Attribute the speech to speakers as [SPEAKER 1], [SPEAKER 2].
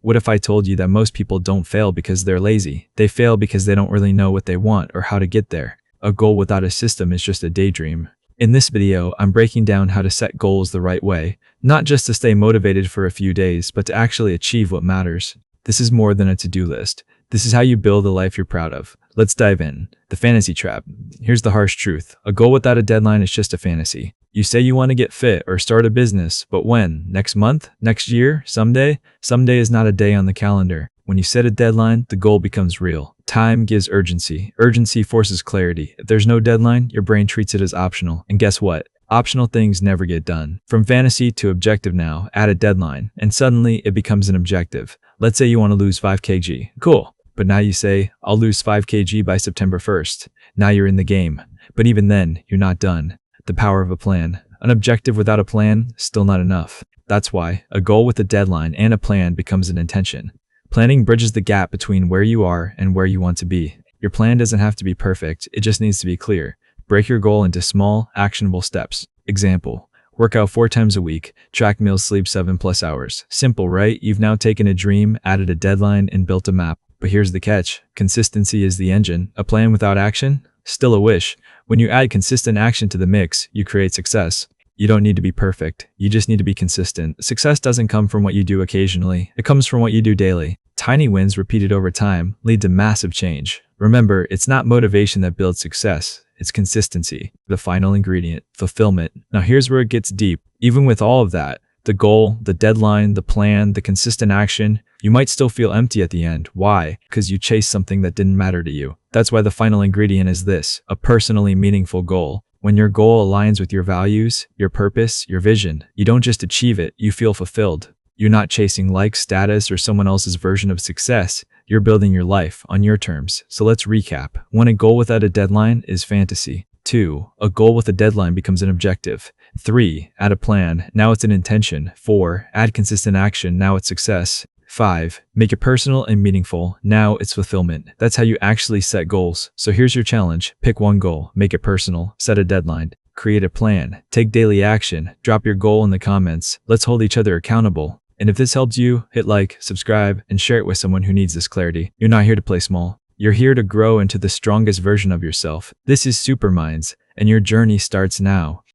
[SPEAKER 1] What if I told you that most people don't fail because they're lazy? They fail because they don't really know what they want or how to get there. A goal without a system is just a daydream. In this video, I'm breaking down how to set goals the right way, not just to stay motivated for a few days, but to actually achieve what matters. This is more than a to-do list. This is how you build a life you're proud of. Let's dive in. The fantasy trap. Here's the harsh truth. A goal without a deadline is just a fantasy. You say you want to get fit or start a business, but when? Next month? Next year? Someday? Someday is not a day on the calendar. When you set a deadline, the goal becomes real. Time gives urgency. Urgency forces clarity. If there's no deadline, your brain treats it as optional. And guess what? Optional things never get done. From fantasy to objective now, add a deadline, and suddenly it becomes an objective. Let's say you want to lose 5 kg. Cool. But now you say, I'll lose 5 kg by September 1st. Now you're in the game. But even then, you're not done. The power of a plan. An objective without a plan, still not enough. That's why a goal with a deadline and a plan becomes an intention. Planning bridges the gap between where you are and where you want to be. Your plan doesn't have to be perfect, it just needs to be clear. Break your goal into small, actionable steps. Example, work out 4 times a week, track meals, sleep 7+ hours. Simple, right? You've now taken a dream, added a deadline, and built a map. But here's the catch. Consistency is the engine. A plan without action? Still a wish. When you add consistent action to the mix, you create success. You don't need to be perfect. You just need to be consistent. Success doesn't come from what you do occasionally. It comes from what you do daily. Tiny wins repeated over time lead to massive change. Remember, it's not motivation that builds success. It's consistency. The final ingredient, fulfillment. Now here's where it gets deep. Even with all of that, the goal, the deadline, the plan, the consistent action, you might still feel empty at the end. Why? Because you chased something that didn't matter to you. That's why the final ingredient is this, a personally meaningful goal. When your goal aligns with your values, your purpose, your vision, you don't just achieve it, you feel fulfilled. You're not chasing likes, status, or someone else's version of success. You're building your life on your terms. So let's recap. 1. A goal without a deadline is fantasy. 2. A goal with a deadline becomes an objective. 3. Add a plan. Now it's an intention. 4. Add consistent action. Now it's success. 5. Make it personal and meaningful. Now it's fulfillment. That's how you actually set goals. So here's your challenge. Pick one goal. Make it personal. Set a deadline. Create a plan. Take daily action. Drop your goal in the comments. Let's hold each other accountable. And if this helps you, hit like, subscribe, and share it with someone who needs this clarity. You're not here to play small. You're here to grow into the strongest version of yourself. This is Superminds, and your journey starts now.